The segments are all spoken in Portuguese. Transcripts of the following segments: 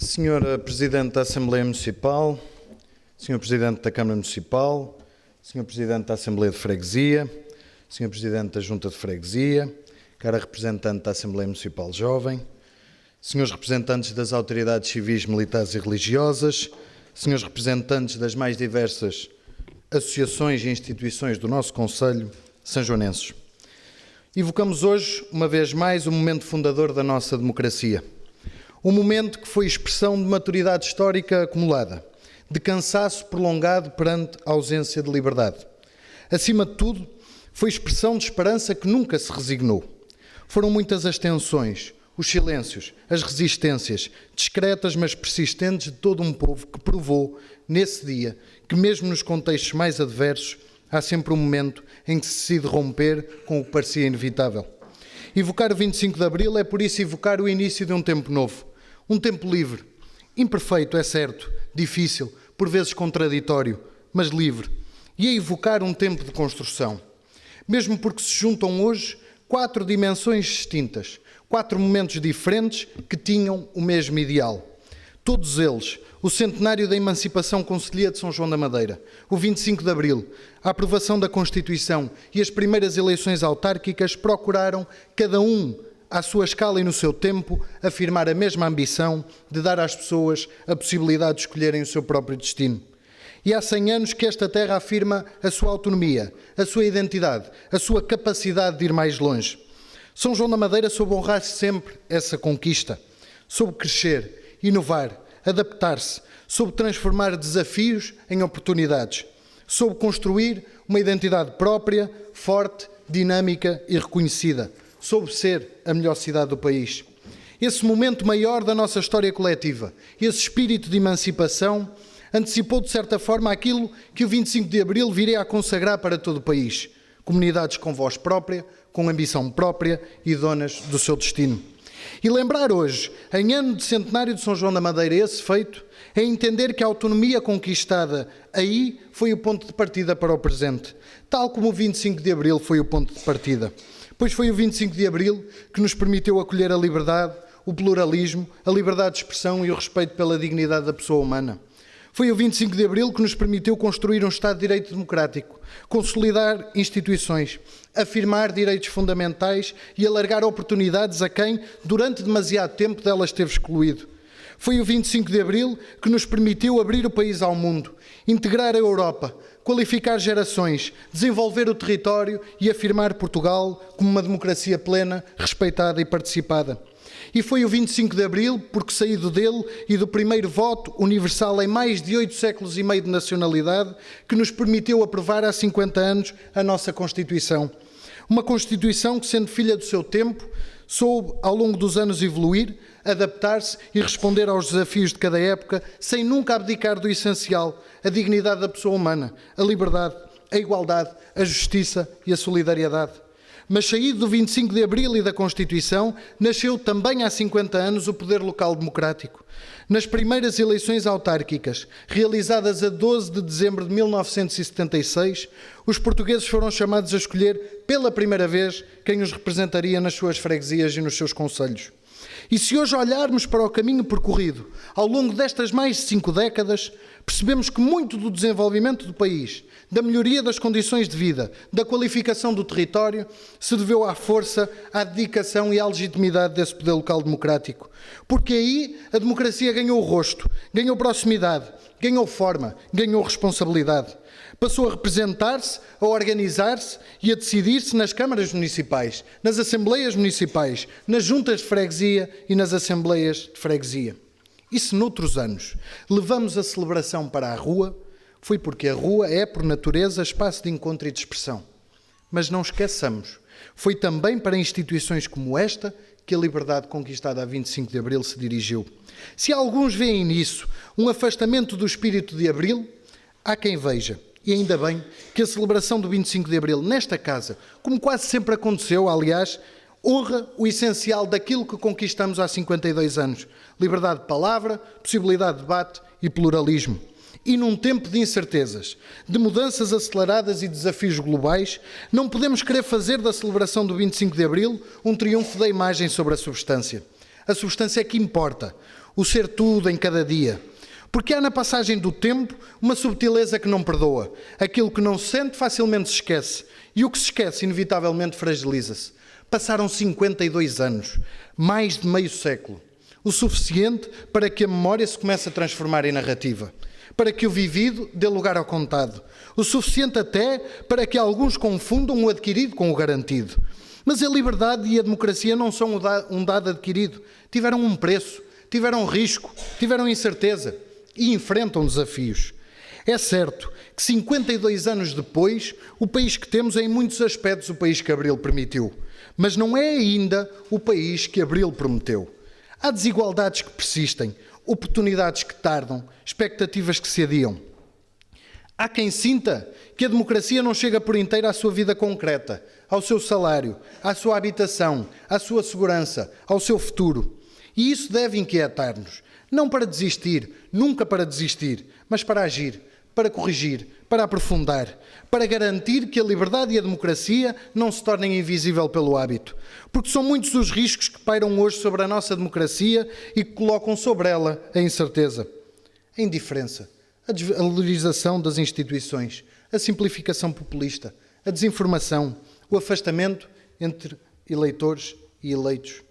Senhora Presidente da Assembleia Municipal, Senhor Presidente da Câmara Municipal, Senhor Presidente da Assembleia de Freguesia, Senhor Presidente da Junta de Freguesia, cara representante da Assembleia Municipal Jovem, Senhores representantes das autoridades civis, militares e religiosas, Senhores representantes das mais diversas associações e instituições do nosso Concelho sanjoanenses. Evocamos hoje, uma vez mais, o momento fundador da nossa democracia. Um momento que foi expressão de maturidade histórica acumulada, de cansaço prolongado perante a ausência de liberdade. Acima de tudo, foi expressão de esperança que nunca se resignou. Foram muitas as tensões, os silêncios, as resistências, discretas mas persistentes de todo um povo que provou, nesse dia, que mesmo nos contextos mais adversos, há sempre um momento em que se decide romper com o que parecia inevitável. Evocar o 25 de Abril é, por isso, evocar o início de um tempo novo. Um tempo livre, imperfeito, é certo, difícil, por vezes contraditório, mas livre. E é evocar um tempo de construção. Mesmo porque se juntam hoje 4 dimensões distintas, 4 momentos diferentes que tinham o mesmo ideal. Todos eles, o centenário da emancipação concelhia de São João da Madeira, o 25 de Abril, a aprovação da Constituição e as primeiras eleições autárquicas procuraram, cada um à sua escala e no seu tempo, afirmar a mesma ambição de dar às pessoas a possibilidade de escolherem o seu próprio destino. E há 100 anos que esta terra afirma a sua autonomia, a sua identidade, a sua capacidade de ir mais longe. São João da Madeira soube honrar sempre essa conquista, soube crescer, inovar, adaptar-se, soube transformar desafios em oportunidades, soube construir uma identidade própria, forte, dinâmica e reconhecida. Soube ser a melhor cidade do país. Esse momento maior da nossa história coletiva, esse espírito de emancipação, antecipou de certa forma aquilo que o 25 de Abril viria a consagrar para todo o país. Comunidades com voz própria, com ambição própria e donas do seu destino. E lembrar hoje, em ano de centenário de São João da Madeira, esse feito, é entender que a autonomia conquistada aí foi o ponto de partida para o presente, tal como o 25 de Abril foi o ponto de partida. Pois foi o 25 de Abril que nos permitiu acolher a liberdade, o pluralismo, a liberdade de expressão e o respeito pela dignidade da pessoa humana. Foi o 25 de Abril que nos permitiu construir um Estado de Direito democrático, consolidar instituições, afirmar direitos fundamentais e alargar oportunidades a quem, durante demasiado tempo, delas esteve excluído. Foi o 25 de Abril que nos permitiu abrir o país ao mundo, integrar a Europa, qualificar gerações, desenvolver o território e afirmar Portugal como uma democracia plena, respeitada e participada. E foi o 25 de Abril, porque saído dele e do primeiro voto universal em mais de 8 séculos e meio de nacionalidade, que nos permitiu aprovar há 50 anos a nossa Constituição. Uma Constituição que, sendo filha do seu tempo, soube ao longo dos anos evoluir, adaptar-se e responder aos desafios de cada época, sem nunca abdicar do essencial, a dignidade da pessoa humana, a liberdade, a igualdade, a justiça e a solidariedade. Mas saído do 25 de Abril e da Constituição, nasceu também há 50 anos o poder local democrático. Nas primeiras eleições autárquicas, realizadas a 12 de dezembro de 1976, os portugueses foram chamados a escolher pela primeira vez quem os representaria nas suas freguesias e nos seus concelhos. E se hoje olharmos para o caminho percorrido ao longo destas mais de 5 décadas, percebemos que muito do desenvolvimento do país, da melhoria das condições de vida, da qualificação do território, se deveu à força, à dedicação e à legitimidade desse poder local democrático. Porque aí a democracia ganhou rosto, ganhou proximidade, ganhou forma, ganhou responsabilidade. Passou a representar-se, a organizar-se e a decidir-se nas câmaras municipais, nas assembleias municipais, nas juntas de freguesia e nas assembleias de freguesia. E se noutros anos levamos a celebração para a rua, foi porque a rua é, por natureza, espaço de encontro e de expressão. Mas não esqueçamos, foi também para instituições como esta que a liberdade conquistada a 25 de Abril se dirigiu. Se alguns veem nisso um afastamento do espírito de Abril, há quem veja, e ainda bem, que a celebração do 25 de Abril nesta casa, como quase sempre aconteceu, aliás, honra o essencial daquilo que conquistamos há 52 anos. Liberdade de palavra, possibilidade de debate e pluralismo. E num tempo de incertezas, de mudanças aceleradas e desafios globais, não podemos querer fazer da celebração do 25 de Abril um triunfo da imagem sobre a substância. A substância é que importa. o ser tudo em cada dia. Porque há na passagem do tempo uma subtileza que não perdoa. Aquilo que não se sente facilmente se esquece. E o que se esquece, inevitavelmente, fragiliza-se. Passaram 52 anos, mais de meio século. O suficiente para que a memória se comece a transformar em narrativa. Para que o vivido dê lugar ao contado. O suficiente até para que alguns confundam o adquirido com o garantido. Mas a liberdade e a democracia não são um dado adquirido. Tiveram um preço, tiveram risco, tiveram incerteza e enfrentam desafios. É certo que 52 anos depois, o país que temos é em muitos aspectos o país que Abril permitiu. Mas não é ainda o país que Abril prometeu. Há desigualdades que persistem, oportunidades que tardam, expectativas que se adiam. Há quem sinta que a democracia não chega por inteiro à sua vida concreta, ao seu salário, à sua habitação, à sua segurança, ao seu futuro. E isso deve inquietar-nos. Não para desistir, nunca para desistir, mas para agir, para corrigir, para aprofundar, para garantir que a liberdade e a democracia não se tornem invisível pelo hábito. Porque são muitos os riscos que pairam hoje sobre a nossa democracia e que colocam sobre ela a incerteza, a indiferença, a desvalorização das instituições, a simplificação populista, a desinformação, o afastamento entre eleitores e eleitos.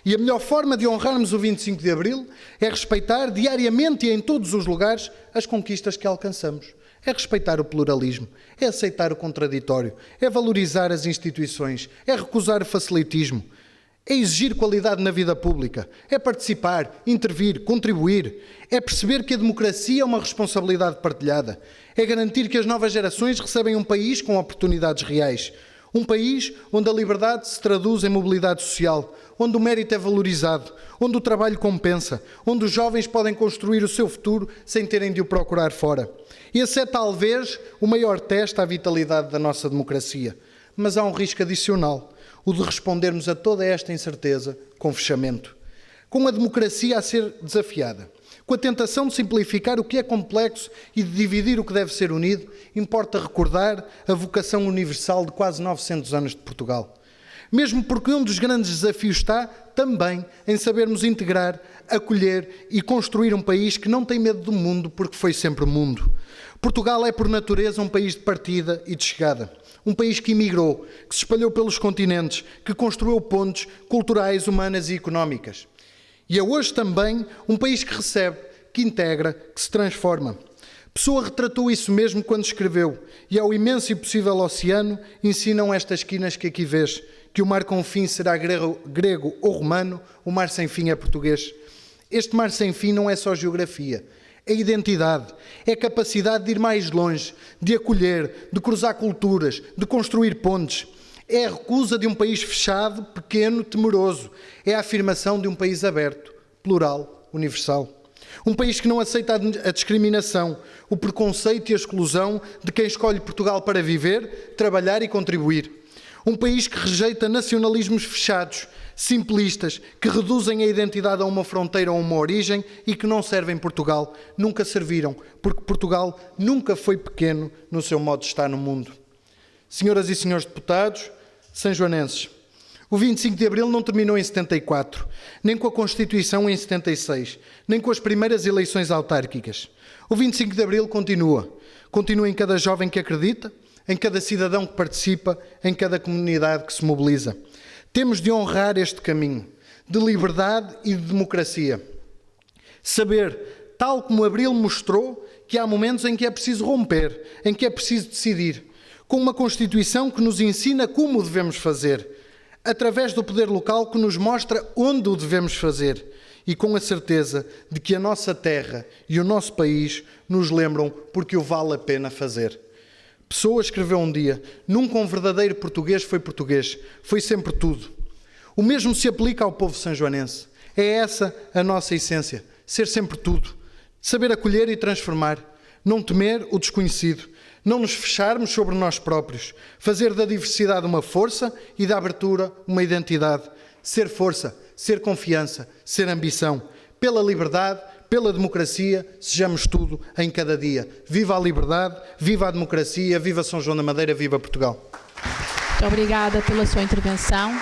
E a melhor forma de honrarmos o 25 de Abril é respeitar diariamente e em todos os lugares as conquistas que alcançamos. É respeitar o pluralismo, é aceitar o contraditório, é valorizar as instituições, é recusar o facilitismo, é exigir qualidade na vida pública, é participar, intervir, contribuir, é perceber que a democracia é uma responsabilidade partilhada, é garantir que as novas gerações recebem um país com oportunidades reais, um país onde a liberdade se traduz em mobilidade social, onde o mérito é valorizado, onde o trabalho compensa, onde os jovens podem construir o seu futuro sem terem de o procurar fora. Esse é talvez o maior teste à vitalidade da nossa democracia. Mas há um risco adicional, o de respondermos a toda esta incerteza com fechamento. Com a democracia a ser desafiada, com a tentação de simplificar o que é complexo e de dividir o que deve ser unido, importa recordar a vocação universal de quase 900 anos de Portugal. Mesmo porque um dos grandes desafios está também em sabermos integrar, acolher e construir um país que não tem medo do mundo porque foi sempre mundo. Portugal é por natureza um país de partida e de chegada. Um país que emigrou, que se espalhou pelos continentes, que construiu pontes culturais, humanas e económicas. E é hoje também um país que recebe, que integra, que se transforma. Pessoa retratou isso mesmo quando escreveu: e ao imenso e possível oceano ensinam estas quinas que aqui vês, que o mar com fim será grego ou romano, o mar sem fim é português. Este mar sem fim não é só geografia, é identidade, é capacidade de ir mais longe, de acolher, de cruzar culturas, de construir pontes. É a recusa de um país fechado, pequeno, temeroso. É a afirmação de um país aberto, plural, universal. Um país que não aceita a discriminação, o preconceito e a exclusão de quem escolhe Portugal para viver, trabalhar e contribuir. Um país que rejeita nacionalismos fechados, simplistas, que reduzem a identidade a uma fronteira ou uma origem e que não servem Portugal, nunca serviram, porque Portugal nunca foi pequeno no seu modo de estar no mundo. Senhoras e senhores deputados, sanjoanenses, o 25 de Abril não terminou em 74, nem com a Constituição em 76, nem com as primeiras eleições autárquicas. O 25 de Abril continua em cada jovem que acredita, em cada cidadão que participa, em cada comunidade que se mobiliza. Temos de honrar este caminho de liberdade e de democracia. Saber, tal como Abril mostrou, que há momentos em que é preciso romper, em que é preciso decidir, com uma Constituição que nos ensina como o devemos fazer, através do poder local que nos mostra onde o devemos fazer e com a certeza de que a nossa terra e o nosso país nos lembram porque o vale a pena fazer. Pessoa escreveu um dia: nunca um verdadeiro português, foi sempre tudo. O mesmo se aplica ao povo sanjoanense. É essa a nossa essência, ser sempre tudo, saber acolher e transformar, não temer o desconhecido, não nos fecharmos sobre nós próprios, fazer da diversidade uma força e da abertura uma identidade, ser força, ser confiança, ser ambição, pela liberdade, pela democracia, sejamos tudo em cada dia. Viva a liberdade, viva a democracia, viva São João da Madeira, viva Portugal. Muito obrigada pela sua intervenção.